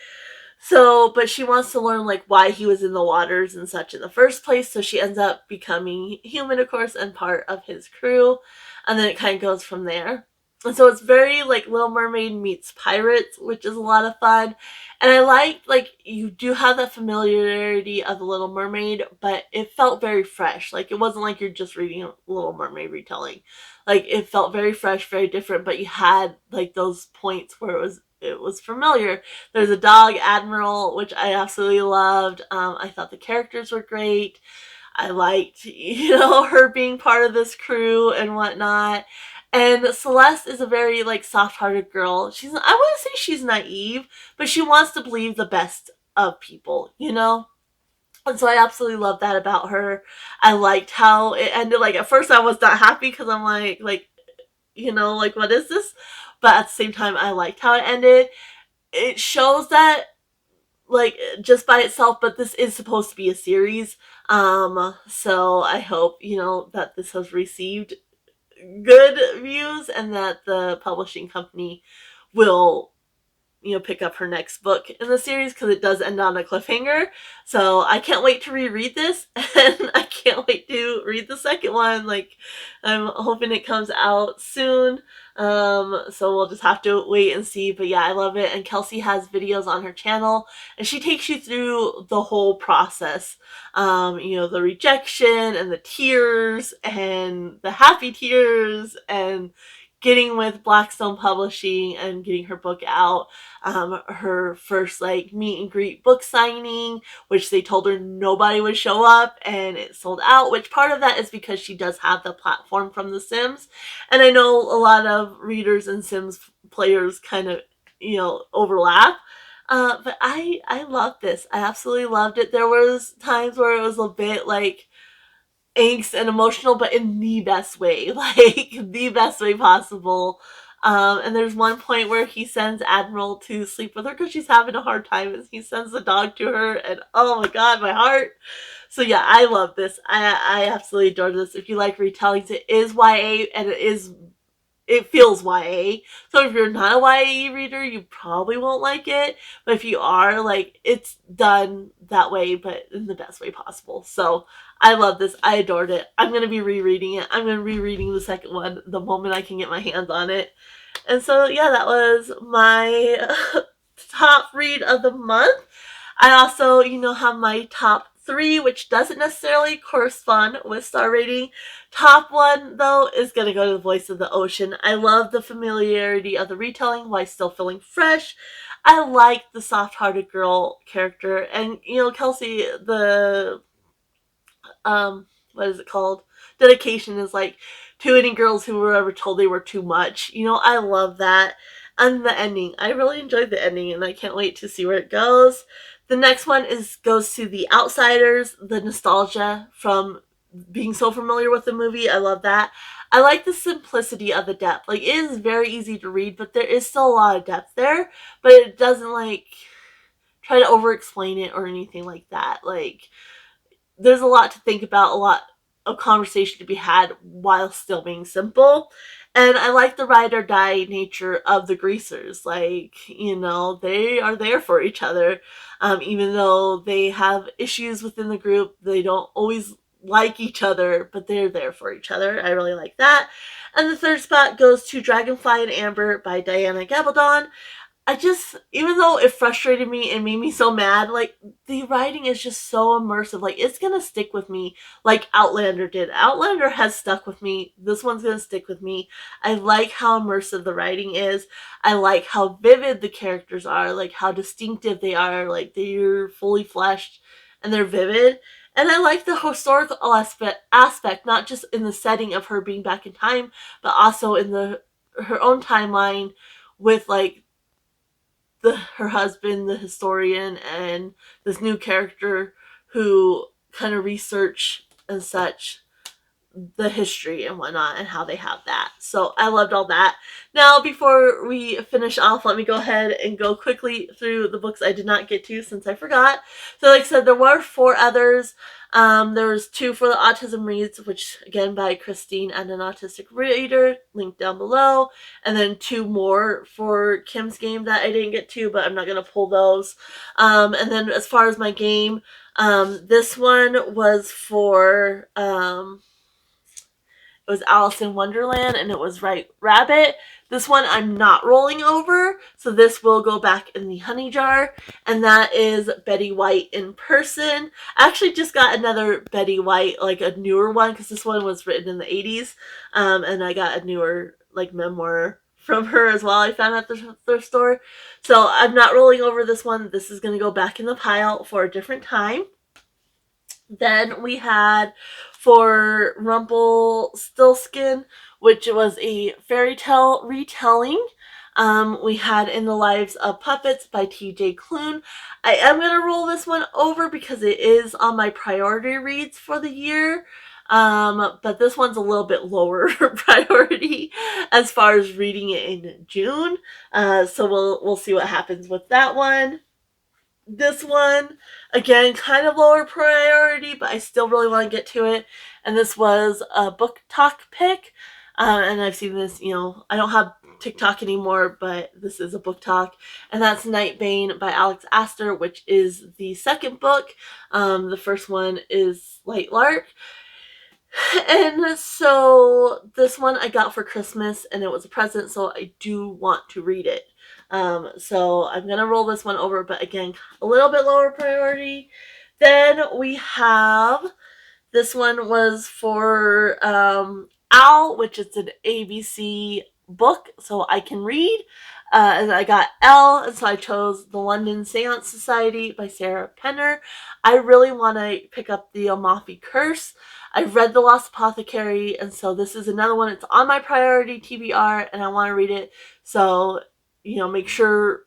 So, but she wants to learn, like, why he was in the waters and such in the first place, so she ends up becoming human, of course, and part of his crew, and then it kind of goes from there. And so it's very, like, Little Mermaid meets Pirates, which is a lot of fun. And I liked, like, you do have that familiarity of the Little Mermaid, but it felt very fresh. Like, it wasn't like you're just reading a Little Mermaid retelling. Like, it felt very fresh, very different, but you had, like, those points where it was familiar. There's a dog, Admiral, which I absolutely loved. I thought the characters were great. I liked, her being part of this crew and whatnot. And Celeste is a very, like, soft-hearted girl. I wouldn't say she's naive, but she wants to believe the best of people, And so I absolutely love that about her. I liked how it ended. Like, at first I was not happy because I'm like, what is this? But at the same time, I liked how it ended. It shows that, like, just by itself, but this is supposed to be a series. So I hope, that this has received good views and that the publishing company will, pick up her next book in the series, because it does end on a cliffhanger. So I can't wait to reread this, and I can't wait to read the second one. Like, I'm hoping it comes out soon. So we'll just have to wait and see. But yeah, I love it. And Kelsey has videos on her channel, and she takes you through the whole process. The rejection and the tears and the happy tears and getting with Blackstone Publishing and getting her book out. Her first, like, meet and greet book signing, which they told her nobody would show up, and it sold out, which part of that is because she does have the platform from The Sims. And I know a lot of readers and Sims players kind of, overlap. But I loved this. I absolutely loved it. There was times where it was a bit like, angst and emotional, but in the best way, like the best way possible. And there's one point where he sends Admiral to sleep with her because she's having a hard time, and he sends the dog to her, and oh my god, my heart. So yeah, I love this. I absolutely adore this. If you like retellings, it is YA, and it feels YA. So if you're not a YA reader, you probably won't like it. But if you are, like, it's done that way, but in the best way possible. So I love this. I adored it. I'm going to be rereading it. I'm going to be rereading the second one the moment I can get my hands on it. And so, yeah, that was my top read of the month. I also, have my top 3, which doesn't necessarily correspond with star rating. Top 1, though, is going to go to The Voice of the Ocean. I love the familiarity of the retelling while still feeling fresh. I like the soft-hearted girl character. And, Kelsey, the, what is it called? Dedication is like to any girls who were ever told they were too much. I love that. And the ending. I really enjoyed the ending, and I can't wait to see where it goes. The next one goes to The Outsiders, the nostalgia from being so familiar with the movie. I love that. I like the simplicity of the depth. Like, it is very easy to read, but there is still a lot of depth there. But it doesn't, like, try to over-explain it or anything like that. Like, there's a lot to think about, a lot of conversation to be had while still being simple. And I like the ride or die nature of the greasers. Like, they are there for each other. Even though they have issues within the group, they don't always like each other, but they're there for each other. I really like that. And the third spot goes to Dragonfly and Amber by Diana Gabaldon. Even though it frustrated me and made me so mad, like, the writing is just so immersive. Like, it's gonna stick with me like Outlander did. Outlander has stuck with me. This one's gonna stick with me. I like how immersive the writing is. I like how vivid the characters are, like how distinctive they are. Like, they're fully fleshed and they're vivid. And I like the historical aspect, not just in the setting of her being back in time, but also in her own timeline with, like, her husband, the historian, and this new character who kind of research and such the history and whatnot and how they have that. So I loved all that. Now, before we finish off, let me go ahead and go quickly through the books I did not get to since I forgot. So like I said, there were 4 others. There was 2 for the Autism Reads, which again by Christine and an Autistic Reader, linked down below. And then 2 more for Kim's game that I didn't get to, but I'm not going to pull those. And then as far as my game, this one was for... it was Alice in Wonderland, and it was Right Rabbit. This one I'm not rolling over, so this will go back in the honey jar, and that is Betty White in Person. I actually just got another Betty White, like a newer one, because this one was written in the 80s, and I got a newer, like, memoir from her as well. I found at the thrift store. So I'm not rolling over this one. This is going to go back in the pile for a different time. Then we had for Rumpelstiltskin, which was a fairy tale retelling. We had In the Lives of Puppets by T.J. Klune. I am going to roll this one over because it is on my priority reads for the year. But this one's a little bit lower priority as far as reading it in June. So we'll see what happens with that one. This one, again, kind of lower priority, but I still really want to get to it. And this was a book talk pick. And I've seen this, I don't have TikTok anymore, but this is a book talk. And that's Nightbane by Alex Aster, which is the second book. The first one is Light Lark. And so this one I got for Christmas, and it was a present, so I do want to read it. So I'm going to roll this one over, but again, a little bit lower priority. Then we have, this one was for Al, which is an ABC book, so I can read. And I got L, and so I chose The London Seance Society by Sarah Penner. I really want to pick up the Amalfi Curse. I've read The Lost Apothecary, and so this is another one. It's on my priority TBR, and I want to read it. So, make sure,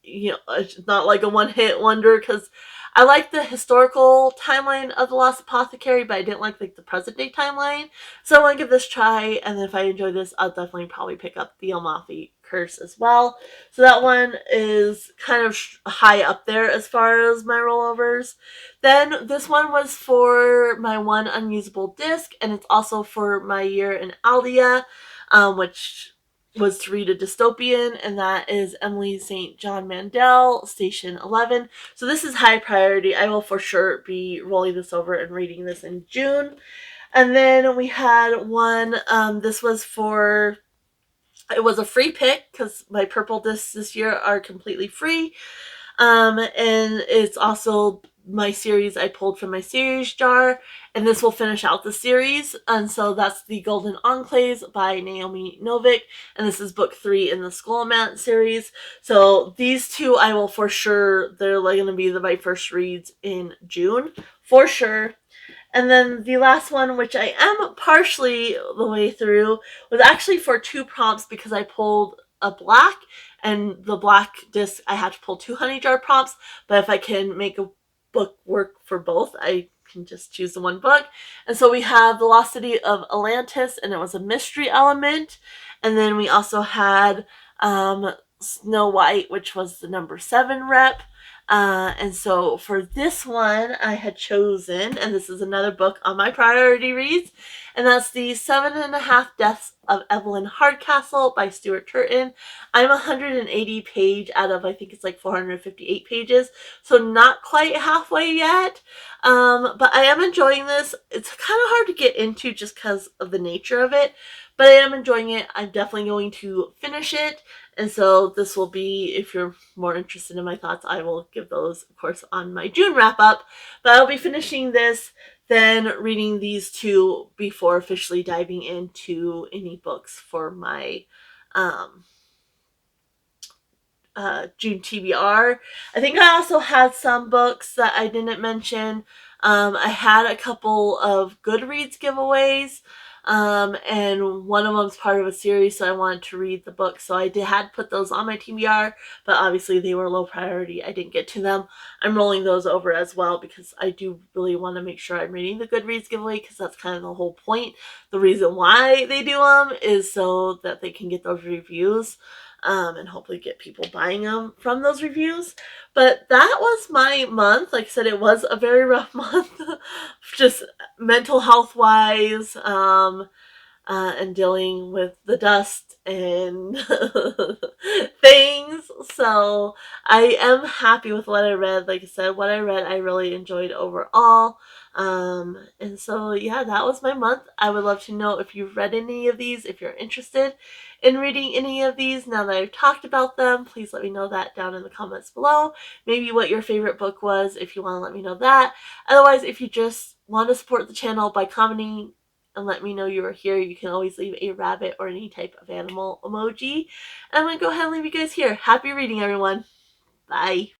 it's not like a one-hit wonder, because I like the historical timeline of The Lost Apothecary, but I didn't like the present day timeline. So I want to give this a try, and then if I enjoy this, I'll definitely probably pick up the Amalfi Curse as well. So that one is kind of high up there as far as my rollovers. Then this one was for my one unusable disc, and it's also for my year in Aldea, which was to read a dystopian, and that is Emily St. John Mandel, Station 11. So this is high priority. I will for sure be rolling this over and reading this in June. And then we had one, this was for, it was a free pick because my purple discs this year are completely free. And it's also my series I pulled from my series jar, and this will finish out the series. And so that's the Golden Enclaves by Naomi Novik, and this is book 3 in the Skullmat series. So these two I will for sure, they're like going to be my first reads in June for sure. And then the last one, which I am partially the way through, was actually for 2 prompts because I pulled a black, and the black disc I had to pull 2 honey jar prompts, but if I can make a book work for both, I can just choose the one book. And so we have The Lost City of Atlantis, and it was a mystery element. And then we also had Snow White, which was the number 7 rep. And so for this one, I had chosen, and this is another book on my priority reads, and that's the 7.5 Deaths of Evelyn Hardcastle by Stuart Turton. I'm 180 page out of, I think it's like 458 pages, so not quite halfway yet. But I am enjoying this. It's kind of hard to get into just because of the nature of it, but I am enjoying it. I'm definitely going to finish it. And so this will be, if you're more interested in my thoughts, I will give those, of course, on my June wrap-up. But I'll be finishing this, then reading these 2 before officially diving into any books for my June TBR. I think I also had some books that I didn't mention. I had a couple of Goodreads giveaways. And one of them's part of a series, so I wanted to read the book. So I had put those on my TBR, but obviously they were low priority. I didn't get to them. I'm rolling those over as well because I do really want to make sure I'm reading the Goodreads giveaway, because that's kind of the whole point. The reason why they do them is so that they can get those reviews. And hopefully get people buying them from those reviews. But that was my month. Like I said, it was a very rough month, just mental health wise, and dealing with the dust and things. So I am happy with what I read. Like I said, what I read, I really enjoyed overall. And so yeah, that was my month. I would love to know if you've read any of these, if you're interested in reading any of these now that I've talked about them. Please let me know that down in the comments below. Maybe what your favorite book was, if you want to let me know that. Otherwise, if you just want to support the channel by commenting and let me know you are here, you can always leave a rabbit or any type of animal emoji. And I'm going to go ahead and leave you guys here. Happy reading, everyone. Bye.